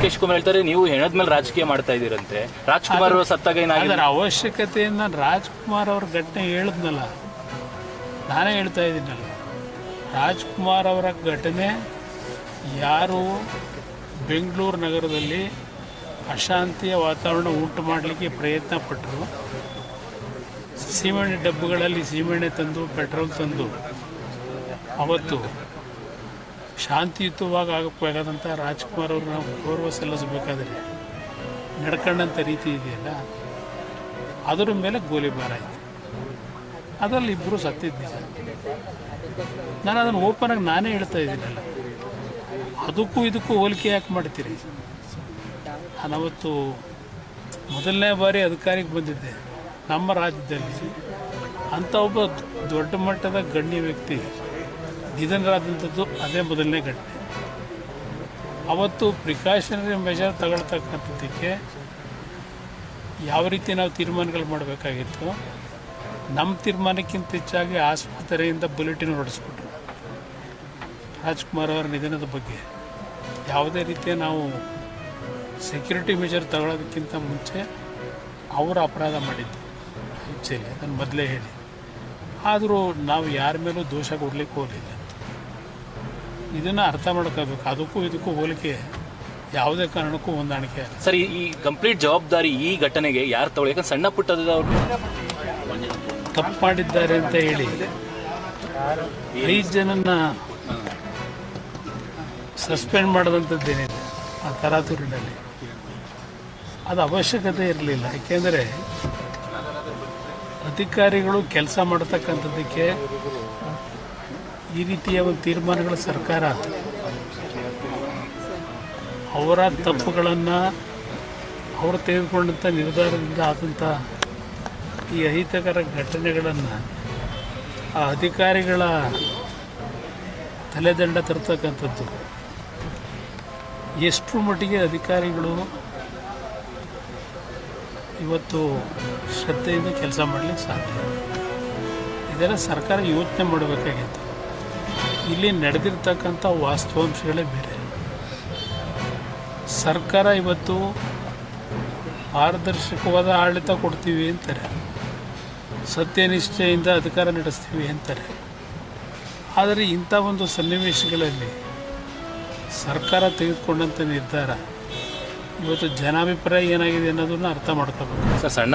K Shivakumar ಹೇಳ್ತಾರೆ ನೀವು ಹೆಣದ ಮೇಲೆ ರಾಜಕೀಯ ಮಾಡ್ತಾ ಇದ್ದೀರಂತೆ. ರಾಜ್ಕುಮಾರ್ ಸತ್ತಾಗ ಅದರ ಅವಶ್ಯಕತೆಯನ್ನು ರಾಜ್ಕುಮಾರ್ ಅವ್ರ ಘಟನೆ ಹೇಳಿದ್ನಲ್ಲ, ನಾನೇ ಹೇಳ್ತಾ ಇದ್ದೀನಲ್ಲ. ರಾಜ್ಕುಮಾರ್ ಅವರ ಘಟನೆ ಯಾರು ಬೆಂಗಳೂರು ನಗರದಲ್ಲಿ ಅಶಾಂತಿಯ ವಾತಾವರಣ ಉಂಟು ಮಾಡಲಿಕ್ಕೆ ಪ್ರಯತ್ನ ಪಟ್ಟರು, ಸೀಮೆಣ್ಣೆ ಡಬ್ಬಗಳಲ್ಲಿ ಸೀಮೆಣ್ಣೆ ತಂದು ಪೆಟ್ರೋಲ್ ತಂದು ಅವತ್ತು ಶಾಂತಿಯುತವಾಗಿ ಆಗಬೇಕಾದಂಥ ರಾಜ್ಕುಮಾರ್ ಅವರು ನಾವು ಗೌರವ ಸಲ್ಲಿಸಬೇಕಾದ್ರೆ ನಡ್ಕೊಂಡಂಥ ರೀತಿ ಇದೆಯಲ್ಲ, ಅದರ ಮೇಲೆ ಗೋಲಿಬಾರ್ ಆಯಿತು. ಅದರಲ್ಲಿ ಇಬ್ಬರು ಸತ್ತಿದ್ದು ನಿಜ. ನಾನು ಅದನ್ನು ಓಪನಾಗಿ ನಾನೇ ಹೇಳ್ತಾ ಇದ್ದೀನಲ್ಲ, ಅದಕ್ಕೂ ಇದಕ್ಕೂ ಹೋಲಿಕೆ ಯಾಕೆ ಮಾಡ್ತೀರಿ? ನಾನವತ್ತು ಮೊದಲನೇ ಬಾರಿ ಅಧಿಕಾರಿಗೆ ಬಂದಿದ್ದೆ ನಮ್ಮ ರಾಜ್ಯದಲ್ಲಿ. ಅಂಥ ಒಬ್ಬ ದೊಡ್ಡ ಮಟ್ಟದ ಗಣ್ಯ ವ್ಯಕ್ತಿ ನಿಧನರಾದಂಥದ್ದು ಅದೇ ಮೊದಲನೇ ಘಟನೆ. ಅವತ್ತು ಪ್ರಿಕಾಷನರಿ ಮೆಷರ್ ತಗೊಳ್ತಕ್ಕಂಥದ್ದಕ್ಕೆ ಯಾವ ರೀತಿ ನಾವು ತೀರ್ಮಾನಗಳು ಮಾಡಬೇಕಾಗಿತ್ತು, ನಮ್ಮ ತೀರ್ಮಾನಕ್ಕಿಂತ ಹೆಚ್ಚಾಗಿ ಆಸ್ಪತ್ರೆಯಿಂದ ಬುಲೆಟಿನ್ ಹೊರಡಿಸ್ಬಿಟ್ರು ರಾಜ್ಕುಮಾರ್ ಅವರ ನಿಧನದ ಬಗ್ಗೆ. ಯಾವುದೇ ರೀತಿಯ ನಾವು ಸೆಕ್ಯೂರಿಟಿ ಮೆಷರ್ ತಗೊಳ್ಳೋದಕ್ಕಿಂತ ಮುಂಚೆ ಅವರು ಅಪರಾಧ ಮಾಡಿದ್ದು ಆ್ಯಕ್ಚುಲಿ, ಅದನ್ನು ಮೊದಲೇ ಹೇಳಿ. ಆದರೂ ನಾವು ಯಾರ ಮೇಲೂ ದೋಷ ಕೊಡಲಿಕ್ಕೆ ಹೋಗಲಿಲ್ಲ. ಇದನ್ನು ಅರ್ಥ ಮಾಡ್ಕೋಬೇಕು. ಅದಕ್ಕೂ ಇದಕ್ಕೂ ಹೋಲಿಕೆ ಯಾವುದೇ ಕಾರಣಕ್ಕೂ ಹೊಂದಾಣಿಕೆ ಆಗುತ್ತೆ. ಸರ್, ಈ ಕಂಪ್ಲೀಟ್ ಜವಾಬ್ದಾರಿ ಈ ಘಟನೆಗೆ ಯಾರು ತಗೊಳ್ಳಿ? ಯಾಕಂದ್ರೆ ಸಣ್ಣ ಪುಟ್ಟದವರು ತಪ್ಪು ಮಾಡಿದ್ದಾರೆ ಅಂತ ಹೇಳಿ 5 ಜನನ್ನ ಸಸ್ಪೆಂಡ್ ಮಾಡಿದಂಥದ್ದೇನಿದೆ ಆ ತರಾತುರಿನಲ್ಲಿ, ಅದು ಅವಶ್ಯಕತೆ ಇರಲಿಲ್ಲ. ಯಾಕೆಂದರೆ ಅಧಿಕಾರಿಗಳು ಕೆಲಸ ಮಾಡತಕ್ಕಂಥದ್ದಕ್ಕೆ ಈ ರೀತಿಯ ಒಂದು ತೀರ್ಮಾನಗಳ ಸರ್ಕಾರ ಅವರ ತಪ್ಪುಗಳನ್ನು ಅವರು ತೆಗೆದುಕೊಂಡಂಥ ನಿರ್ಧಾರದಿಂದ ಆದಂಥ ಈ ಅಹಿತಕರ ಘಟನೆಗಳನ್ನು ಆ ಅಧಿಕಾರಿಗಳ ತಲೆದಂಡ ತರ್ತಕ್ಕಂಥದ್ದು, ಎಷ್ಟು ಮಟ್ಟಿಗೆ ಅಧಿಕಾರಿಗಳು ಇವತ್ತು ಶ್ರದ್ಧೆಯಿಂದ ಕೆಲಸ ಮಾಡಲಿಕ್ಕೆ ಸಾಧ್ಯ, ಇದೆಲ್ಲ ಸರ್ಕಾರ ಯೋಚನೆ ಮಾಡಬೇಕಾಗಿತ್ತು. ಇಲ್ಲಿ ನಡೆದಿರ್ತಕ್ಕಂಥ ವಾಸ್ತವಾಂಶಗಳೇ ಬೇರೆ. ಸರ್ಕಾರ ಇವತ್ತು ಪಾರದರ್ಶಕವಾದ ಆಡಳಿತ ಕೊಡ್ತೀವಿ ಅಂತಾರೆ, ಸತ್ಯನಿಷ್ಠೆಯಿಂದ ಅಧಿಕಾರ ನಡೆಸ್ತೀವಿ ಅಂತಾರೆ. ಆದರೆ ಇಂಥ ಒಂದು ಸನ್ನಿವೇಶಗಳಲ್ಲಿ ಸರ್ಕಾರ ತೆಗೆದುಕೊಂಡಂಥ ನಿರ್ಧಾರ ಇವತ್ತು ಜನಾಭಿಪ್ರಾಯ ಏನಾಗಿದೆ ಅನ್ನೋದನ್ನು ಅರ್ಥ ಮಾಡ್ಕೋಬೇಕು. ಸಣ್ಣ